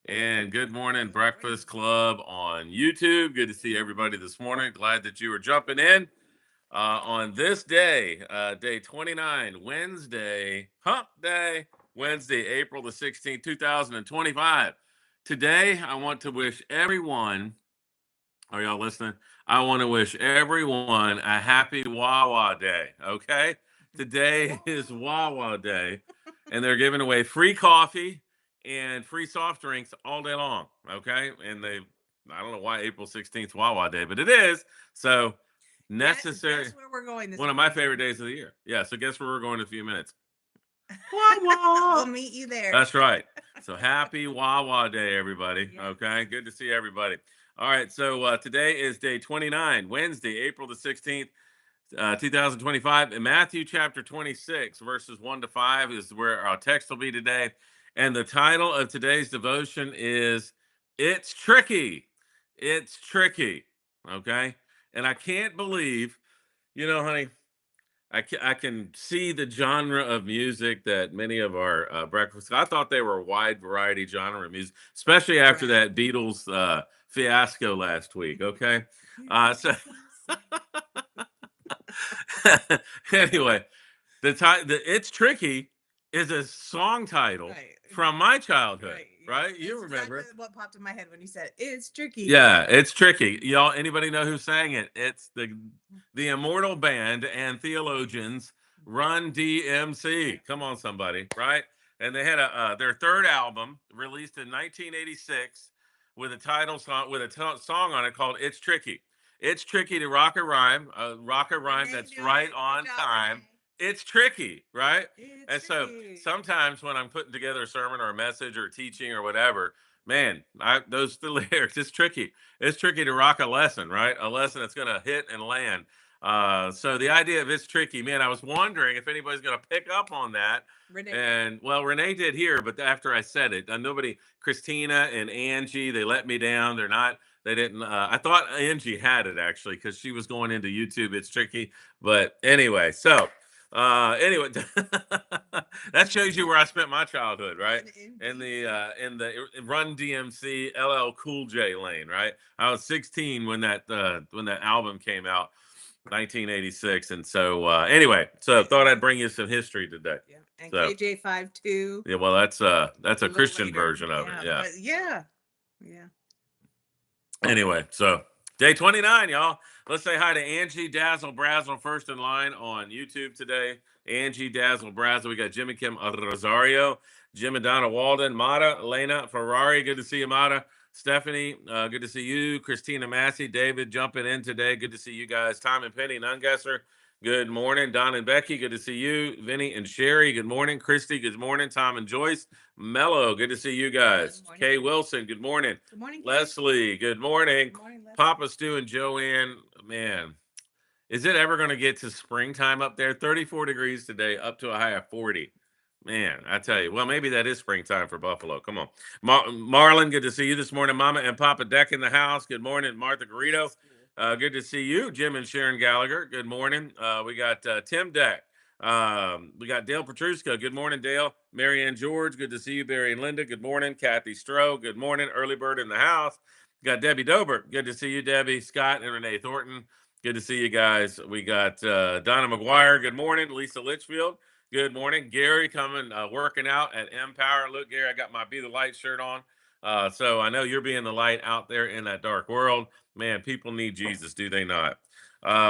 And good morning, Breakfast Club on YouTube. Good to see everybody this morning. Glad that you were jumping in on this day, day 29, Wednesday, Hump Day, Wednesday, April the 16th, 2025. Today, I want to wish everyone, are y'all listening? I want to wish everyone a happy Wawa Day, okay? Today is Wawa Day, and they're giving away free coffee and free soft drinks all day long, okay? And I don't know why April 16th Wawa Day, but it is. So necessary. Guess where we're going this One of morning. my favorite days of the year. Yeah, so guess where we're going in a few minutes? Wawa. We'll meet you there. That's right. So happy Wawa Day, everybody. Yes. Okay, good to see everybody. All right, so today is day 29, Wednesday, April the 16th, 2025. In Matthew chapter 26, verses 1 to 5 is where our text will be today. And the title of today's devotion is It's Tricky. It's Tricky. Okay. And I can't believe, honey, I can see the genre of music that many of our breakfast. I thought they were a wide variety genre of music, especially after that Beatles fiasco last week. Okay. So anyway, It's Tricky is a song title from my childhood, right? You remember exactly what popped in my head when you said it's tricky. Yeah, it's tricky. Y'all, anybody know who sang it? It's the immortal band and theologians Run DMC. Come on, somebody, right? And they had their third album released in 1986 with a title song song on it called "It's Tricky." It's tricky to rock a rhyme that's right on time. It's tricky, right? And so sometimes when I'm putting together a sermon or a message or teaching or whatever, man, those the lyrics, it's tricky. It's tricky to rock a lesson, right? A lesson that's going to hit and land. So the idea of it's tricky, man, I was wondering if anybody's going to pick up on that. Renee. And well, Renee did here, but after I said it, nobody, Christina and Angie, they let me down. They didn't, I thought Angie had it actually, because she was going into YouTube. It's tricky. But anyway, anyway, that shows you where I spent my childhood, right? In the Run DMC LL Cool J lane, right? I was 16 when that album came out, 1986, and so anyway, so thought I'd bring you some history today. Yeah, and so, KJ52. Yeah, well, that's a Christian version of it. Yeah, yeah. Anyway, so day 29, y'all. Let's say hi to Angie Dazzle Brazzle first in line on YouTube today. Angie Dazzle Brazzle. We got Jimmy Kim Rosario, Jim and Donna Walden, Mata, Elena Ferrari. Good to see you, Mata. Stephanie, good to see you. Christina Massey, David jumping in today. Good to see you guys. Tom and Penny Nungesser. Good morning. Don and Becky, good to see you. Vinny and Sherry, good morning. Christy, good morning. Tom and Joyce. Mello, good to see you guys. Kay Wilson, good morning. Good morning. Leslie, good morning. Good morning, Leslie. Papa Stu and Joanne, man, is it ever going to get to springtime up there? 34 degrees today, up to a high of 40. Man, I tell you, well, maybe that is springtime for Buffalo. Come on. Marlon, good to see you this morning. Mama and Papa Deck in the house. Good morning. Martha Garrido. Good to see you. Jim and Sharon Gallagher. Good morning. We got Tim Deck. We got Dale Petruska. Good morning, Dale. Marianne George. Good to see you. Barry and Linda. Good morning. Kathy Stroh. Good morning. Early Bird in the house. Got Debbie Dober. Good to see you, Debbie. Scott and Renee Thornton. Good to see you guys. We got Donna McGuire. Good morning. Lisa Litchfield. Good morning. Gary coming, working out at Empower. Look, Gary, I got my Be the Light shirt on. So I know you're being the light out there in that dark world. Man, people need Jesus, do they not?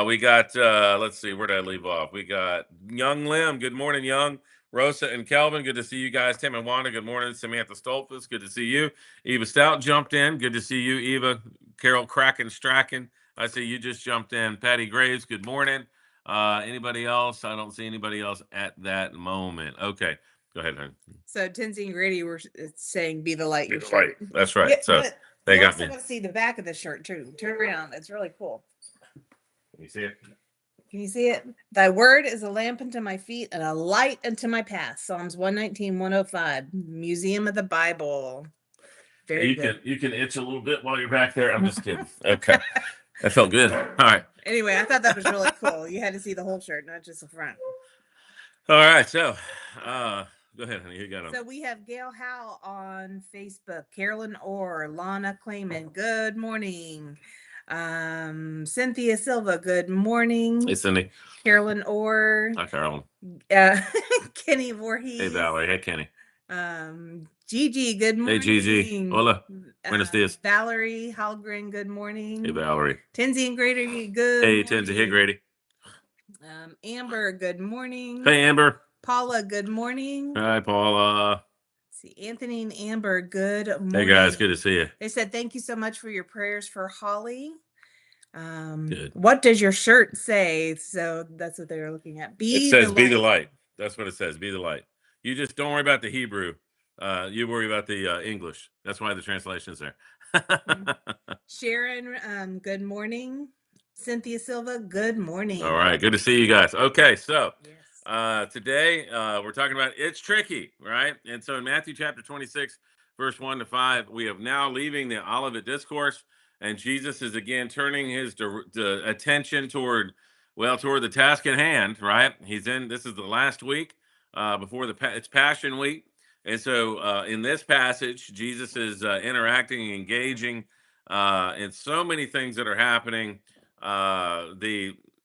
We got, let's see, where did I leave off? We got Young Lim. Good morning, Young. Rosa and Kelvin, good to see you guys. Tim and Wanda, good morning. Samantha Stolfus, good to see you. Eva Stout jumped in. Good to see you, Eva. Carol Strachan, I see you just jumped in. Patty Graves, good morning. Anybody else? I don't see anybody else at that moment. Okay, go ahead, honey. So Tinsy and Grady were saying, "Be the light." Be the light. That's right. Yeah, so they got me. Want to see the back of the shirt too. Turn around. It's really cool. Can you see it? Can you see it? Thy word is a lamp unto my feet and a light unto my path. Psalms 119, 105. Museum of the Bible. Very good. You can itch a little bit while you're back there. I'm just kidding. Okay. That felt good. All right. Anyway, I thought that was really cool. You had to see the whole shirt, not just the front. All right. So Go ahead, honey. You got them. So we have Gail Howe on Facebook, Carolyn Orr, Lana Clayman, good morning. Cynthia Silva, good morning. Hey, Cindy. Carolyn Orr. Hi, Carolyn. Kenny Voorhees. Hey, Valerie. Hey, Kenny. Gigi, good morning. Hey, Gigi. Hola. Buenos dias. Valerie Halgren, good morning. Hey, Valerie. Tinsy and Grady, good Hey, morning. Tinsy. Hey, Grady. Amber, good morning. Hey, Amber. Paula, good morning. Hi, Paula. See, Anthony and Amber, good morning. Hey, guys. Good to see you. They said, thank you so much for your prayers for Holly. Good. What does your shirt say? So that's what they're looking at. It says, be the light. That's what it says. Be the light. You just don't worry about the Hebrew. You worry about the English. That's why the translation is there. Sharon, good morning. Cynthia Silva, good morning. All right. Good to see you guys. Okay. So today we're talking about it's tricky, right? And so in Matthew chapter 26, verse 1 to 5, we have now leaving the Olivet Discourse, and Jesus is again turning his attention toward the task at hand, right? This is the last week before it's Passion Week. And so in this passage, Jesus is interacting and engaging in so many things that are happening.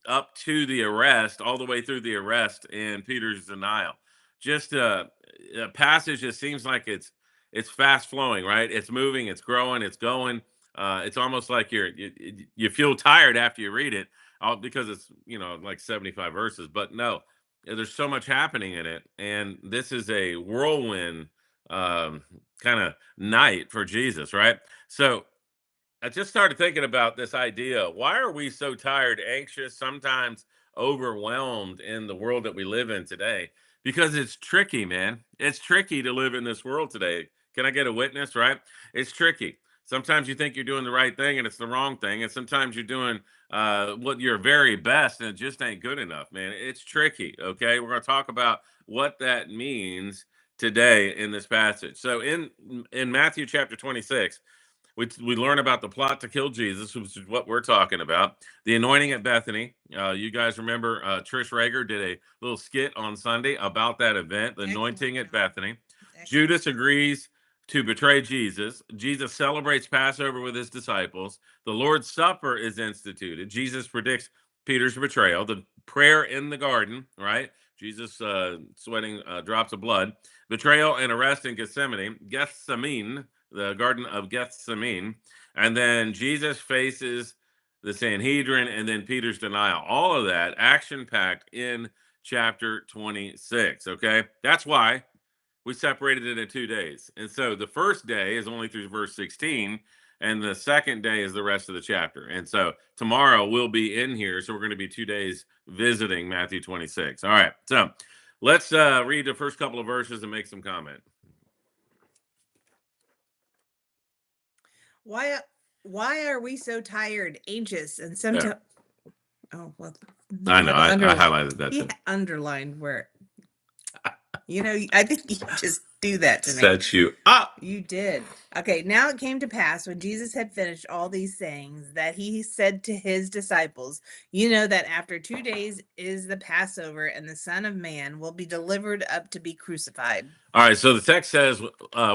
Up to the arrest, all the way through the arrest and Peter's denial. Just a passage that seems like it's fast flowing, right? It's moving, it's growing, it's going. It's almost like you feel tired after you read it, because it's like 75 verses. But no, there's so much happening in it, and this is a whirlwind kind of night for Jesus, right? So I just started thinking about this idea. Why are we so tired, anxious, sometimes overwhelmed in the world that we live in today? Because it's tricky, man. It's tricky to live in this world today. Can I get a witness, right? It's tricky. Sometimes you think you're doing the right thing and it's the wrong thing. And sometimes you're doing what your very best and it just ain't good enough, man. It's tricky, okay? We're going to talk about what that means today in this passage. So in Matthew chapter 26, we learn about the plot to kill Jesus, which is what we're talking about. The anointing at Bethany. You guys remember Trish Rager did a little skit on Sunday about that event, the anointing at Bethany. Judas agrees to betray Jesus. Jesus celebrates Passover with his disciples. The Lord's Supper is instituted. Jesus predicts Peter's betrayal. The prayer in the garden, right? Jesus sweating drops of blood. Betrayal and arrest in Gethsemane, the Garden of Gethsemane. And then Jesus faces the Sanhedrin and then Peter's denial. All of that action-packed in chapter 26, okay? That's why we separated it in 2 days. And so the first day is only through verse 16, and the second day is the rest of the chapter. And so tomorrow we'll be in here, so we're going to be 2 days visiting Matthew 26. All right, so let's read the first couple of verses and make some comment. Why are we so tired, anxious, and sometimes? Oh well, I know. I highlighted that too. Underlined where. I think you just do that to me. Set you up. You did. Okay, now it came to pass when Jesus had finished all these sayings that he said to his disciples, that after 2 days is the Passover and the Son of Man will be delivered up to be crucified. All right, so the text says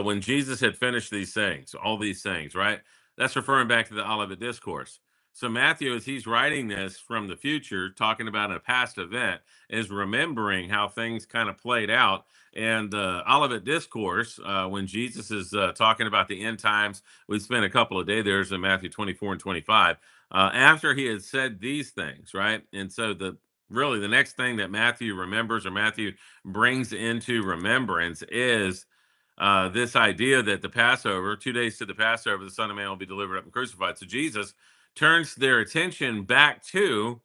when Jesus had finished these sayings, all these sayings, right? That's referring back to the Olivet Discourse. So Matthew, as he's writing this from the future, talking about a past event, is remembering how things kind of played out. And the Olivet Discourse, when Jesus is talking about the end times, we spent a couple of days there in Matthew 24 and 25, after he had said these things, right? And so really the next thing that Matthew remembers or Matthew brings into remembrance is this idea that the Passover, 2 days to the Passover, the Son of Man will be delivered up and crucified. So Jesus turns their attention back to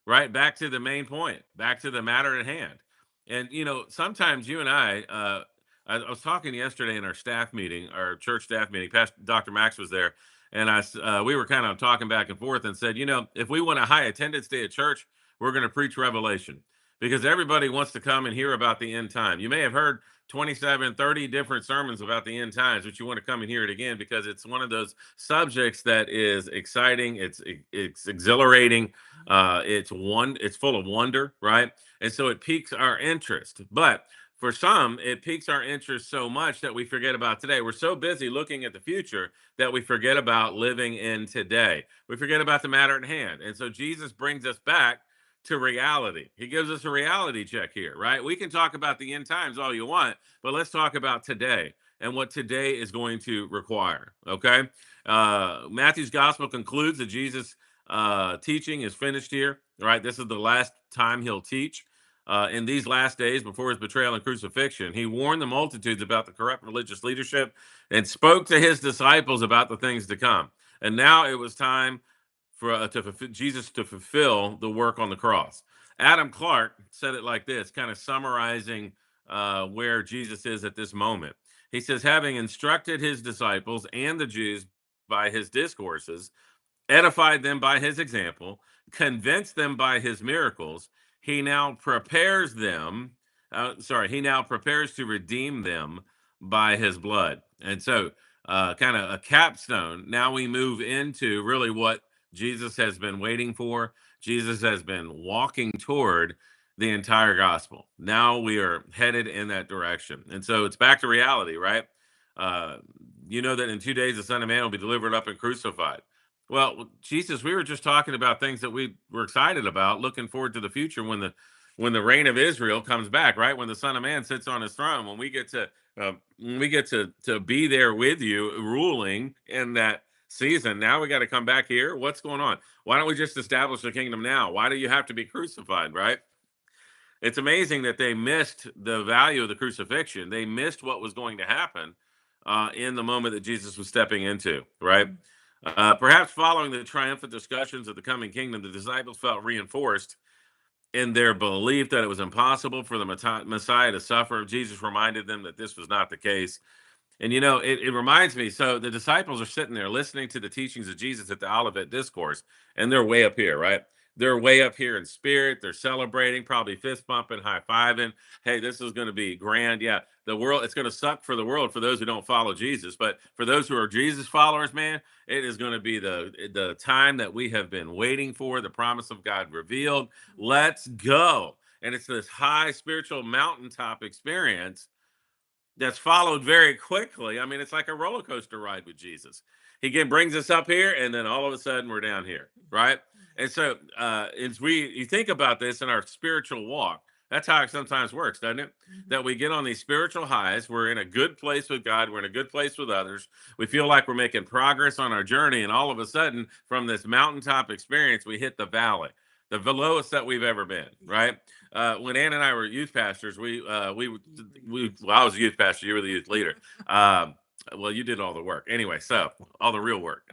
the main point, back to the matter at hand. And, sometimes you and I was talking yesterday in our staff meeting, our church staff meeting, Dr. Max was there, and we were kind of talking back and forth and said, if we want a high attendance day at church, we're going to preach Revelation because everybody wants to come and hear about the end time. You may have heard 27, 30 different sermons about the end times, but you want to come and hear it again because it's one of those subjects that is exciting. It's exhilarating. It's full of wonder, right? And so it piques our interest. But For some, it piques our interest so much that we forget about today. We're so busy looking at the future that we forget about living in today. We forget about the matter at hand. And so Jesus brings us back to reality. He gives us a reality check here, right? We can talk about the end times all you want, but let's talk about today and what today is going to require. Okay. Matthew's gospel concludes that Jesus' teaching is finished here, right? This is the last time he'll teach. In these last days before his betrayal and crucifixion, he warned the multitudes about the corrupt religious leadership and spoke to his disciples about the things to come. And now it was time for Jesus to fulfill the work on the cross. Adam Clark said it like this, kind of summarizing where Jesus is at this moment. He says, having instructed his disciples and the Jews by his discourses, edified them by his example, convinced them by his miracles, he now prepares them. He now prepares to redeem them by his blood. And so, kind of a capstone. Now we move into really what Jesus has been waiting for. Jesus has been walking toward the entire gospel. Now we are headed in that direction. And so it's back to reality, right? Uh, you know that in 2 days the Son of Man will be delivered up and crucified. Well, Jesus, we were just talking about things that we were excited about, looking forward to the future when the reign of Israel comes back, right? When the Son of Man sits on his throne, when we get to be there with you, ruling in that season. Now we got to come back here. What's going on? Why don't we just establish the kingdom now? Why do you have to be crucified, right? It's amazing that they missed the value of the crucifixion. They missed what was going to happen in the moment that Jesus was stepping into, right? Perhaps following the triumphant discussions of the coming kingdom, the disciples felt reinforced in their belief that it was impossible for the Messiah to suffer. Jesus reminded them that this was not the case. And it reminds me. So the disciples are sitting there listening to the teachings of Jesus at the Olivet Discourse, and they're way up here, right? They're way up here in spirit. They're celebrating, probably fist bumping, high fiving. Hey, this is going to be grand. Yeah, the world, it's going to suck for the world for those who don't follow Jesus. But for those who are Jesus followers, man, it is going to be the time that we have been waiting for, the promise of God revealed. Let's go. And it's this high spiritual mountaintop experience that's followed very quickly. I mean, it's like a roller coaster ride with Jesus. He again brings us up here, and then all of a sudden we're down here, right? And so, as you think about this in our spiritual walk, that's how it sometimes works, doesn't it? That we get on these spiritual highs. We're in a good place with God. We're in a good place with others. We feel like we're making progress on our journey, and all of a sudden, from this mountaintop experience, we hit the valley, the lowest that we've ever been, right? When Ann and I were youth pastors, well, I was a youth pastor, you were the youth leader. Well, you did all the work anyway, so all the real work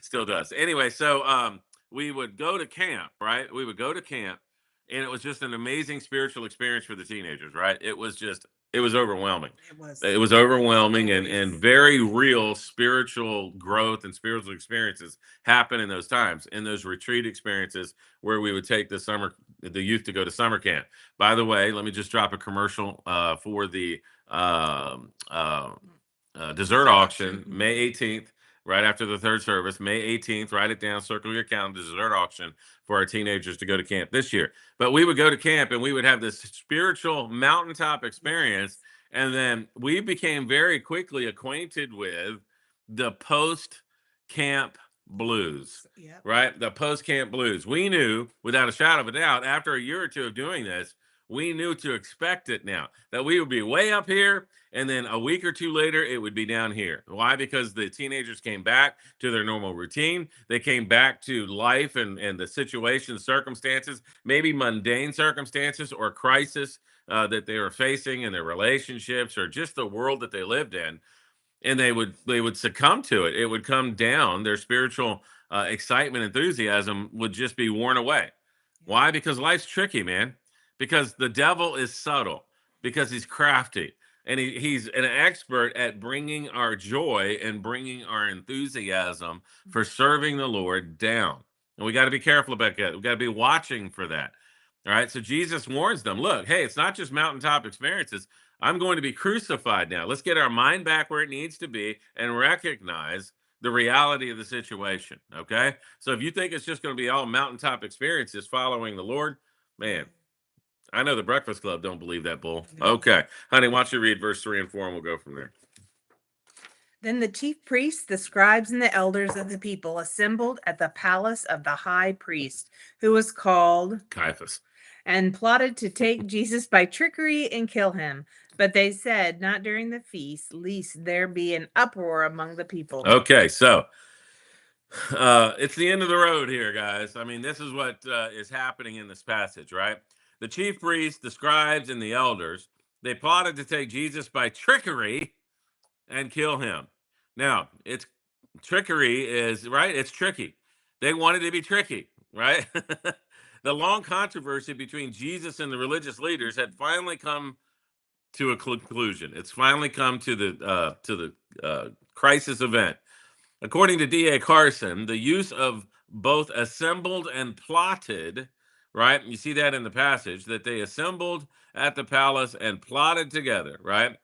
still does. Anyway, so we would go to camp, right? We would go to camp, and it was just an amazing spiritual experience for the teenagers, right? It was overwhelming. It was overwhelming, and very real spiritual growth and spiritual experiences happen in those times, in those retreat experiences where we would take the youth to go to summer camp. By the way, let me just drop a commercial for the dessert auction, May 18th, right after the third service, May 18th. Write it down, circle your calendar, dessert auction for our teenagers to go to camp this year. But we would go to camp and we would have this spiritual mountaintop experience. And then we became very quickly acquainted with the post camp blues, right? The post camp blues. We knew without a shadow of a doubt, after a year or two of doing this, we knew to expect it now, that we would be way up here, and then a week or two later it would be down here. Why? Because the teenagers came back to their normal routine. They came back to life and the situation, circumstances, maybe mundane circumstances or crisis that they were facing in their relationships or just the world that they lived in, and they would succumb to it. It would come down. Their spiritual excitement, enthusiasm would just be worn away. Why? Because life's tricky, man. Because the devil is subtle. Because he's crafty, and he's an expert at bringing our joy and bringing our enthusiasm for serving the Lord down. And we got to be careful about that. We got to be watching for that. All right. So Jesus warns them, look, hey, it's not just mountaintop experiences. I'm going to be crucified now. Let's get our mind back where it needs to be and recognize the reality of the situation. Okay. So if you think it's just going to be all mountaintop experiences following the Lord, man, I know the Breakfast Club don't believe that bull. No. Okay. Honey, why don't you read verse 3 and 4 and we'll go from there. Then the chief priests, the scribes, and the elders of the people assembled at the palace of the high priest, who was called Caiaphas. and plotted to take Jesus by trickery and kill him. But they said, not during the feast, lest there be an uproar among the people. Okay, so it's the end of the road here, guys. I mean, this is what is happening in this passage, right? The chief priests, the scribes, and the elders, they plotted to take Jesus by trickery and kill him. Now, it's trickery is right, it's tricky. They wanted to be tricky, right? The long controversy between Jesus and the religious leaders had finally come to a conclusion. It's finally come to the crisis event. According to D.A. Carson, the use of both assembled and plotted, right? You see that in the passage that they assembled at the palace and plotted together, right?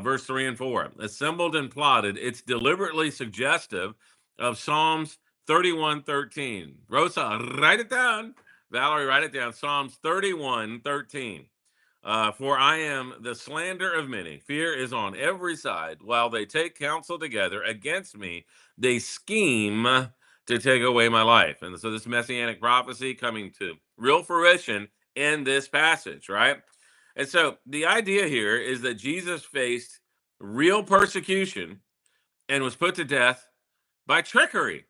Verse 3 and 4. Assembled and plotted. It's deliberately suggestive of Psalms 31:13. Rosa, write it down. Valerie, write it down. Psalms 31:13. For I am the slander of many. Fear is on every side. While they take counsel together against me, they scheme to take away my life. And so this messianic prophecy coming to real fruition in this passage, right? And so the idea here is that Jesus faced real persecution and was put to death by trickery.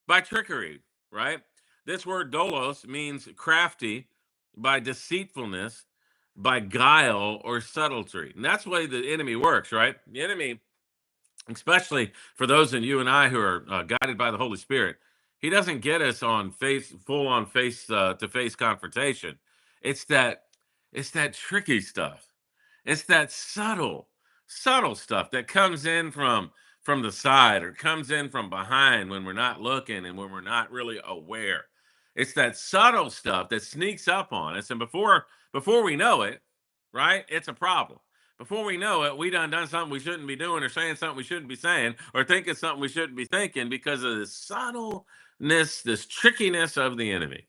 By trickery, right? This word dolos means crafty, by deceitfulness, by guile or subtlety. And that's the way the enemy works, right? The enemy, especially for those in you and I who are guided by the Holy Spirit, he doesn't get us on full on face to face confrontation. It's that it's that tricky stuff. It's that subtle stuff that comes in from the side or comes in from behind when we're not looking and when we're not really aware. It's that subtle stuff that sneaks up on us, and before we know it, right, it's a problem. Before we know it, we done something we shouldn't be doing, or saying something we shouldn't be saying, or thinking something we shouldn't be thinking because of this subtleness, this trickiness of the enemy.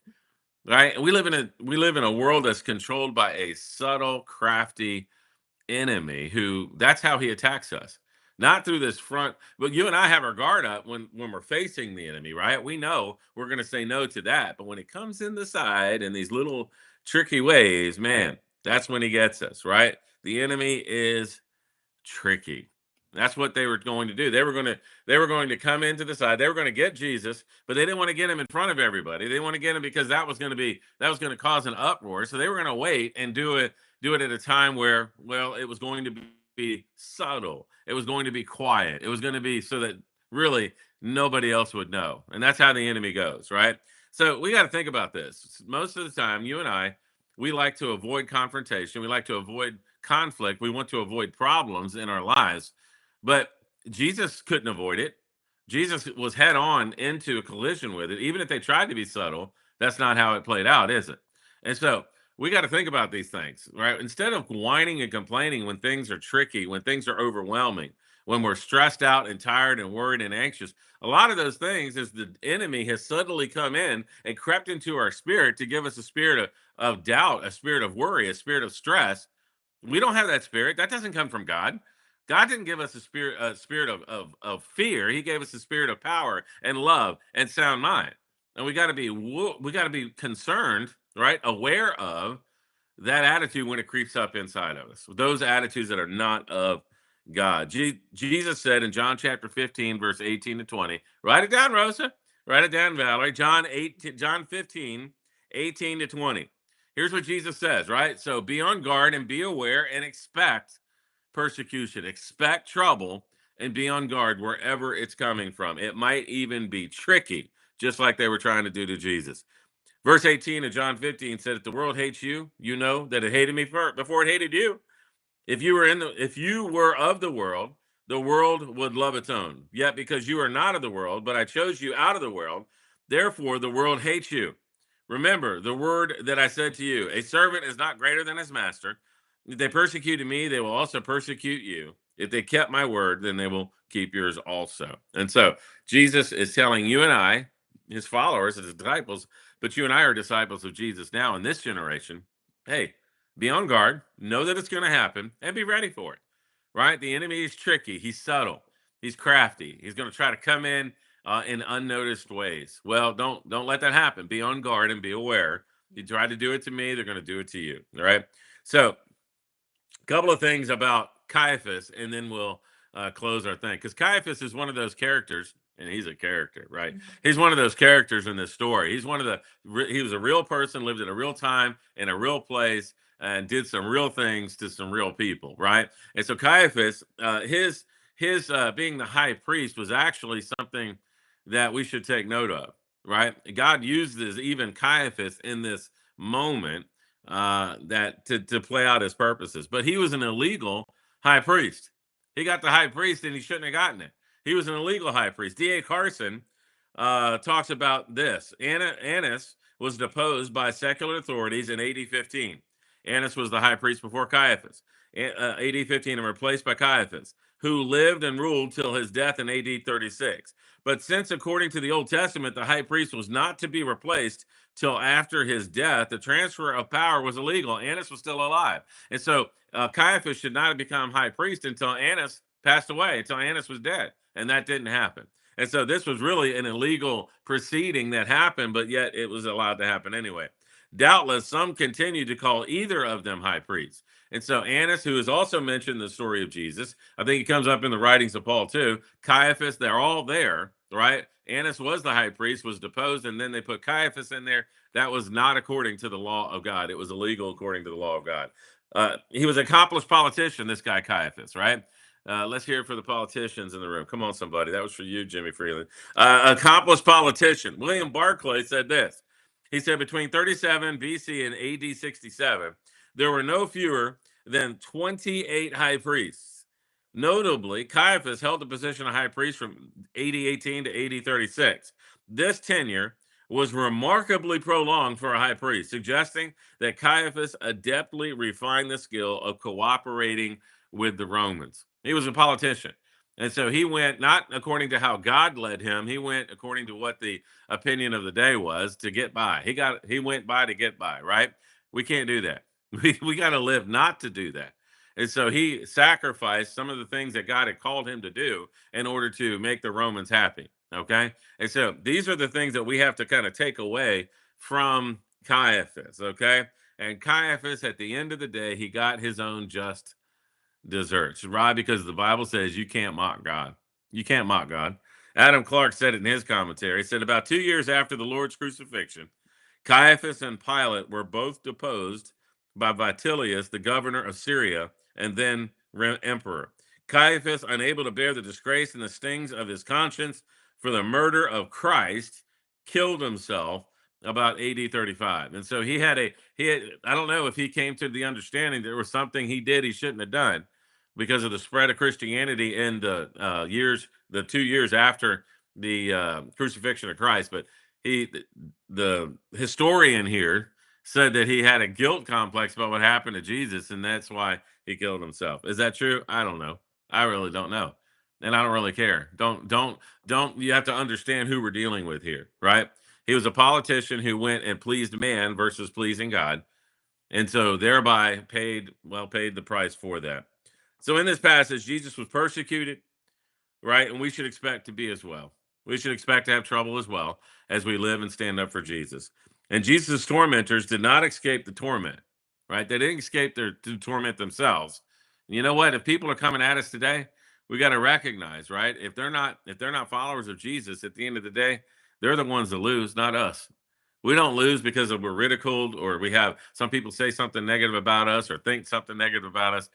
Right? We live in a world that's controlled by a subtle, crafty enemy who that's how he attacks us. Not through this front, but you and I have our guard up when we're facing the enemy, right? We know we're going to say no to that, but when it comes in the side in these little tricky ways, man, that's when he gets us, right? The enemy is tricky. That's what they were going to do. They were going to come into the side. They were going to get Jesus, but they didn't want to get him in front of everybody. They want to get him because that was going to cause an uproar. So they were going to wait and do it at a time where, well, it was going to be subtle. It was going to be quiet. It was going to be so that really nobody else would know. And that's how the enemy goes, right? So we got to think about this. Most of the time, you and I, we like to avoid confrontation. We like to avoid conflict. We want to avoid problems in our lives. But Jesus couldn't avoid it. Jesus was head on into a collision with it. Even if they tried to be subtle, that's not how it played out, is it? And so we got to think about these things, right? Instead of whining and complaining when things are tricky, when things are overwhelming, when we're stressed out and tired and worried and anxious, a lot of those things is the enemy has suddenly come in and crept into our spirit to give us a spirit of doubt, a spirit of worry, a spirit of stress. We don't have that spirit. That doesn't come from God. God didn't give us a spirit of fear. He gave us a spirit of power and love and sound mind. And we got to be concerned, right? Aware of that attitude when it creeps up inside of us. Those attitudes that are not of God. Jesus said in John chapter 15, verse 18 to 20. Write it down, Rosa. Write it down, Valerie. John 15, 18 to 20. Here's what Jesus says, right? So be on guard and be aware and expect persecution, expect trouble, and be on guard wherever it's coming from. It might even be tricky, just like they were trying to do to Jesus. Verse 18 of John 15 said, if the world hates you, you know that it hated me first before it hated you. If you were of the world would love its own. Yet because you are not of the world, but I chose you out of the world, therefore the world hates you. Remember the word that I said to you, a servant is not greater than his master. If they persecuted me, they will also persecute you. If they kept my word, then they will keep yours also. And so Jesus is telling you and I, his followers, his disciples, but you and I are disciples of Jesus now in this generation. Hey, Be on guard, know that it's going to happen, and be ready for it. Right? The enemy is tricky. He's subtle. He's crafty. He's going to try to come in unnoticed ways. Well, don't let that happen. Be on guard and be aware. You try to do it to me, they're going to do it to you. All right. So, a couple of things about Caiaphas, and then we'll close our thing. Because Caiaphas is one of those characters, and he's a character, right? Mhm. He's one of those characters in this story. He's one of the. He was a real person, lived in a real time, in a real place, and did some real things to some real people, right? And so Caiaphas, his being the high priest was actually something that we should take note of, right? God uses even Caiaphas in this moment that to play out his purposes. But he was an illegal high priest. He got the high priest and he shouldn't have gotten it. He was an illegal high priest. D.A. Carson talks about this. Annas was deposed by secular authorities in AD 15. Annas was the high priest before Caiaphas. AD 15 and replaced by Caiaphas, who lived and ruled till his death in AD 36. But since, according to the Old Testament, the high priest was not to be replaced till after his death, the transfer of power was illegal. Annas was still alive. And so Caiaphas should not have become high priest until Annas passed away, until Annas was dead. And that didn't happen. And so this was really an illegal proceeding that happened, but yet it was allowed to happen anyway. Doubtless, some continue to call either of them high priests. And so Annas, who is also mentioned in the story of Jesus, I think he comes up in the writings of Paul too. Caiaphas, they're all there, right? Annas was the high priest, was deposed, and then they put Caiaphas in there. That was not according to the law of God. It was illegal according to the law of God. He was an accomplished politician, this guy Caiaphas, right? Let's hear it for the politicians in the room. Come on, somebody. That was for you, Jimmy Freeland. Accomplished politician. William Barclay said this. He said between 37 BC and AD 67, there were no fewer than 28 high priests. Notably, Caiaphas held the position of high priest from AD 18 to AD 36. This tenure was remarkably prolonged for a high priest, suggesting that Caiaphas adeptly refined the skill of cooperating with the Romans. He was a politician. And so he went not according to how God led him, he went according to what the opinion of the day was to get by. He went by to get by, right? We can't do that. We got to live not to do that. And so he sacrificed some of the things that God had called him to do in order to make the Romans happy. Okay. And so these are the things that we have to kind of take away from Caiaphas. Okay. And Caiaphas, at the end of the day, he got his own just desserts. Why? Because the Bible says you can't mock God. You can't mock God. Adam Clark said it in his commentary. He said about 2 years after the Lord's crucifixion, Caiaphas and Pilate were both deposed by Vitellius, the governor of Syria, and then emperor. Caiaphas, unable to bear the disgrace and the stings of his conscience for the murder of Christ, killed himself about AD 35. And so I don't know if he came to the understanding there was something he did he shouldn't have done because of the spread of Christianity in the 2 years after the crucifixion of Christ. But the historian here said that he had a guilt complex about what happened to Jesus, and that's why he killed himself. Is that true? I don't know. I really don't know. And I don't really care. Don't you have to understand who we're dealing with here, right? He was a politician who went and pleased man versus pleasing God. And so thereby paid the price for that. So in this passage, Jesus was persecuted, right? And we should expect to be as well. We should expect to have trouble as well as we live and stand up for Jesus. And Jesus' tormentors did not escape the torment, right? They didn't escape to torment themselves. And you know what? If people are coming at us today, we got to recognize, right? If they're not followers of Jesus, at the end of the day, they're the ones that lose, not us. We don't lose because we're ridiculed or we have some people say something negative about us or think something negative about us,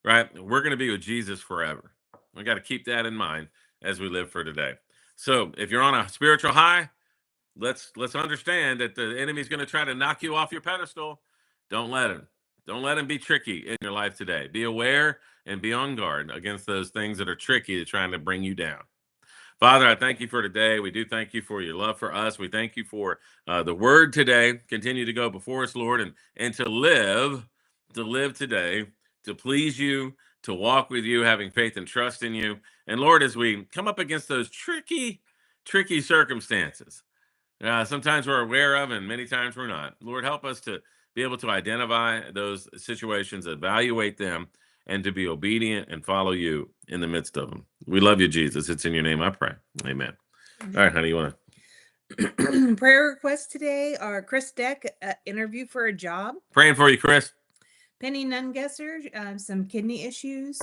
right? We're going to be with Jesus forever. We got to keep that in mind as we live for today. So if you're on a spiritual high, let's understand that the enemy's going to try to knock you off your pedestal. Don't let him. Don't let him be tricky in your life today. Be aware and be on guard against those things that are tricky to trying to bring you down. Father, I thank you for today. We do thank you for your love for us. We thank you for the word today. Continue to go before us, Lord, and to live today, to please you, to walk with you, having faith and trust in you. And Lord, as we come up against those tricky circumstances, sometimes we're aware of, and many times we're not. Lord, help us to be able to identify those situations, evaluate them, and to be obedient and follow you in the midst of them. We love you, Jesus. It's in your name I pray. Amen. All right, honey, you want to? Prayer requests today are Chris Deck, interview for a job. praying for you, Chris? Penny Nungesser, some kidney issues.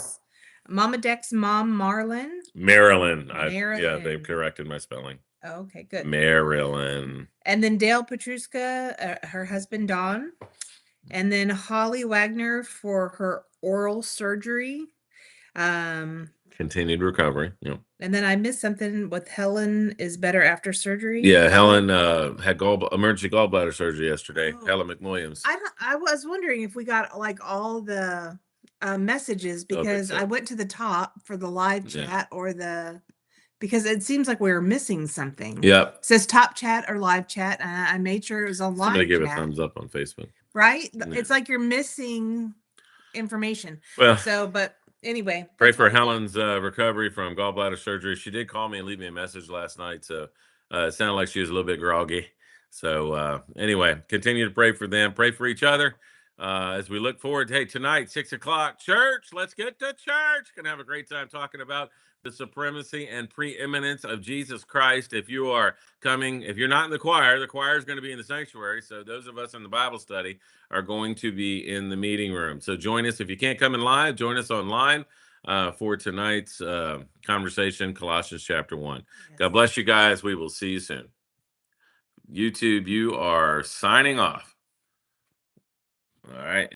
Mama Deck's mom, Marilyn. Marilyn. Marilyn. They've corrected my spelling. Oh, okay, good. Marilyn. And then Dale Petruska, her husband, Don. And then Holly Wagner for her oral surgery. Continued recovery. Yeah. And then I missed something with Helen is better after surgery. Yeah, Helen had emergency gallbladder surgery yesterday. Oh. Helen McWilliams. I was wondering if we got like all the messages, because I went to the top for the live chat or because it seems like we were missing something. Yep. It says top chat or live chat, and I made sure it was on live Somebody give chat. a thumbs up on Facebook. Right? Yeah. It's like you're missing information. Well, so, but anyway. Pray for Helen's recovery from gallbladder surgery. She did call me and leave me a message last night, so it sounded like she was a little bit groggy. So anyway, continue to pray for them. Pray for each other as we look forward to, hey, tonight, 6 o'clock, church. Let's get to church. Gonna have a great time talking about the supremacy and preeminence of Jesus Christ. If you are coming, if you're not in the choir is going to be in the sanctuary. So those of us in the Bible study are going to be in the meeting room. So join us. If you can't come in live, join us online for tonight's conversation, Colossians chapter 1. Yes. God bless you guys. We will see you soon. YouTube, you are signing off. All right.